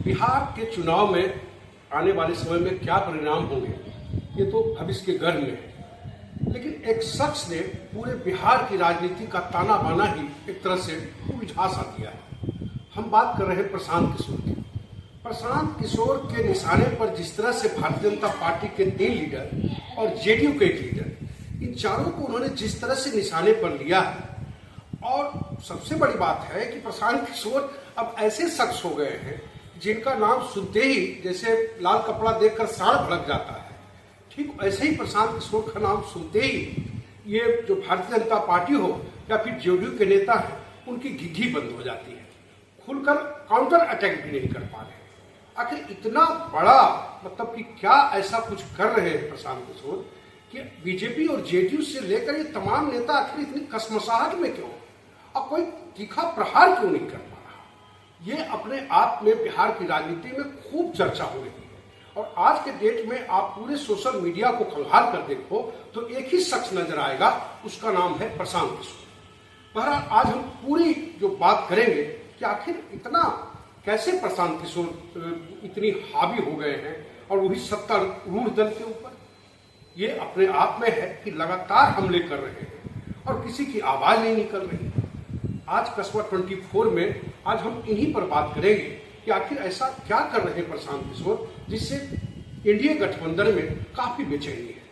बिहार के चुनाव में आने वाले समय में क्या परिणाम होंगे ये तो भविष्य के गर्भ में है, लेकिन एक शख्स ने पूरे बिहार की राजनीति का ताना बाना ही एक तरह से उलझा सा दिया है। हम बात कर रहे हैं प्रशांत किशोर की। प्रशांत किशोर के निशाने पर जिस तरह से भारतीय जनता पार्टी के 3 लीडर और जेडीयू के 1 लीडर, इन चारों को उन्होंने जिस तरह से निशाने पर लिया है, और सबसे बड़ी बात है कि प्रशांत किशोर अब ऐसे शख्स हो गए हैं जिनका नाम सुनते ही जैसे लाल कपड़ा देखकर साड़ भड़क जाता है, ठीक ऐसे ही प्रशांत किशोर का नाम सुनते ही ये जो भारतीय जनता पार्टी हो या फिर जेडीयू के नेता हैं उनकी घिघी बंद हो जाती है, खुलकर काउंटर अटैक भी नहीं कर पा रहे। आखिर इतना बड़ा मतलब कि क्या ऐसा कुछ कर रहे हैं प्रशांत किशोर कि बीजेपी और जेडीयू से लेकर ये तमाम नेता आखिर इतनी कसमसाहट में क्यों और कोई तीखा प्रहार क्यों नहीं कर पा रहा? ये अपने आप में बिहार की राजनीति में खूब चर्चा हो रही है। और आज के डेट में आप पूरे सोशल मीडिया को खंगाल कर देखो तो एक ही शख्स नजर आएगा, उसका नाम है प्रशांत किशोर। बहरहाल आज हम पूरी जो बात करेंगे कि आखिर इतना कैसे प्रशांत किशोर इतनी हावी हो गए हैं और वही सत्तारूढ़ दल के ऊपर। ये अपने आप में है कि लगातार हमले कर रहे हैं और किसी की आवाज नहीं निकल रही। आज कस्बा 24 में आज हम इन्हीं पर बात करेंगे कि आखिर ऐसा क्या कर रहे हैं प्रशांत किशोर जिससे एनडीए गठबंधन में काफी बेचैनी है।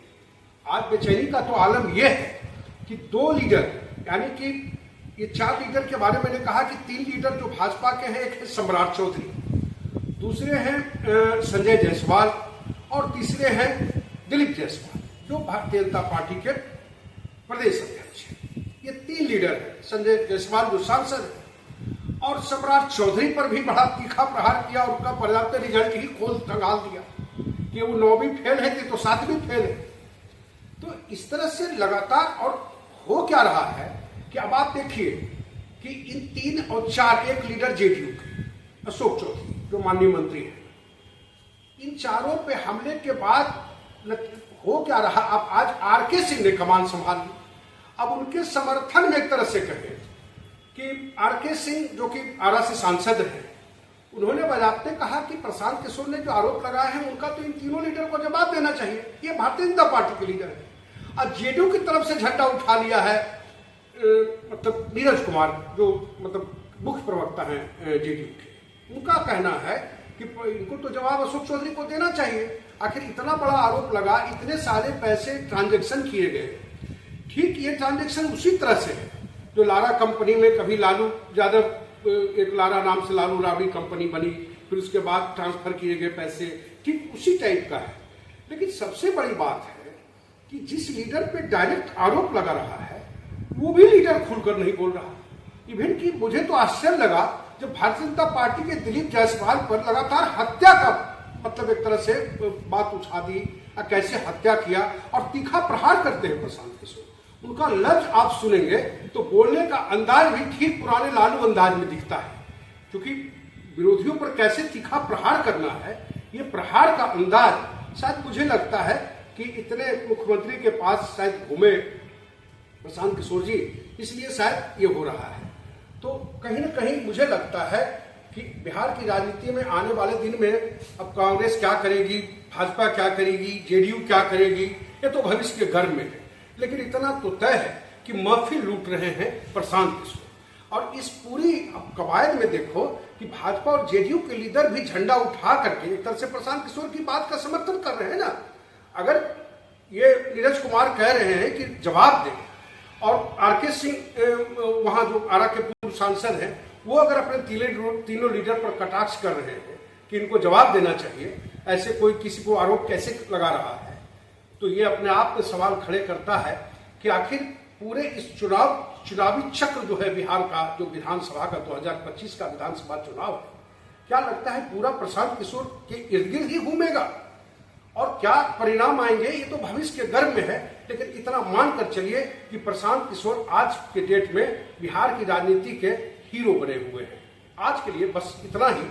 आज बेचैनी का तो आलम यह है कि 2 लीडर यानी कि ये 4 लीडर के बारे में मैंने कहा कि 3 लीडर जो भाजपा के हैं, एक है सम्राट चौधरी, दूसरे हैं संजय जायसवाल और तीसरे हैं दिलीप जायसवाल जो भारतीय जनता पार्टी के प्रदेश अध्यक्ष हैं। ये 3 लीडर हैं। संजय जायसवाल जो सांसद है और सम्राट चौधरी पर भी बड़ा तीखा प्रहार किया और उनका पर्याप्त रिजल्ट ही खोल खंगाल दिया कि वो 9वीं फेल है कि तो 7वीं फेल है। तो इस तरह से लगातार और हो क्या रहा है कि अब आप देखिए कि इन 3 और 4 एक लीडर जेडीयू के अशोक चौधरी जो माननीय मंत्री हैं, इन चारों पे हमले के बाद हो क्या रहा। अब आज आरके सिंह ने कमान संभाल ली। अब उनके समर्थन में एक तरह से कहें कि आरके सिंह जो कि आरा से सांसद हैं, उन्होंने बजाते कहा कि प्रशांत किशोर ने जो आरोप लगाए हैं उनका तो इन तीनों लीडर को जवाब देना चाहिए। ये भारतीय जनता पार्टी के लीडर है। अब जेडीयू की तरफ से झंडा उठा लिया है मतलब नीरज कुमार जो मतलब मुख्य प्रवक्ता हैं जेडीयू के, उनका कहना है कि इनको तो जवाब अशोक चौधरी को देना चाहिए। आखिर इतना बड़ा आरोप लगा, इतने सारे पैसे ट्रांजैक्शन किए गए। ठीक ये ट्रांजैक्शन उसी तरह से है जो लारा कंपनी में कभी लालू यादव, एक लारा नाम से लालू राबड़ी कंपनी बनी, फिर उसके बाद ट्रांसफर किए गए पैसे, ठीक उसी टाइप का है। लेकिन सबसे बड़ी बात है कि जिस लीडर पे डायरेक्ट आरोप लगा रहा है वो भी लीडर खुलकर नहीं बोल रहा। इवन कि मुझे तो आश्चर्य लगा जब भारतीय जनता पार्टी के दिलीप जायसवाल पर लगातार हत्या का मतलब एक तरह से बात उठा दी, कैसे हत्या किया और तीखा प्रहार करते हैं प्रशांत किशोर। उनका लफ्ज आप सुनेंगे तो बोलने का अंदाज भी ठीक पुराने लालू अंदाज में दिखता है, क्योंकि विरोधियों पर कैसे तीखा प्रहार करना है, ये प्रहार का अंदाज शायद मुझे लगता है कि इतने मुख्यमंत्री के पास शायद घूमे प्रशांत किशोर जी, इसलिए शायद ये हो रहा है। तो कहीं ना कहीं मुझे लगता है कि बिहार की राजनीति में आने वाले दिन में अब कांग्रेस क्या करेगी, भाजपा क्या करेगी, जेडीयू क्या करेगी, ये तो भविष्य के गर्भ में है। लेकिन इतना तो तय है कि महफिल लूट रहे हैं प्रशांत किशोर। और इस पूरी कवायद में देखो कि भाजपा और जेडीयू के लीडर भी झंडा उठा करके एक तरह से प्रशांत किशोर की बात का समर्थन कर रहे हैं ना। अगर ये नीरज कुमार कह रहे हैं कि जवाब दें और आरके सिंह वहां जो आरा के पूर्व सांसद हैं वो अगर अपने तीनों लीडर पर कटाक्ष कर रहे हैं कि इनको जवाब देना चाहिए, ऐसे कोई किसी को आरोप कैसे लगा रहा है, तो ये अपने आप में सवाल खड़े करता है कि आखिर पूरे इस चुनावी चक्र जो है बिहार का, जो विधानसभा का 2025 का विधानसभा चुनाव है, क्या लगता है पूरा प्रशांत किशोर के इर्द गिर्द ही घूमेगा और क्या परिणाम आएंगे ये तो भविष्य के गर्भ में है। लेकिन इतना मानकर चलिए कि प्रशांत किशोर आज के डेट में बिहार की राजनीति के हीरो बने हुए हैं। आज के लिए बस इतना ही।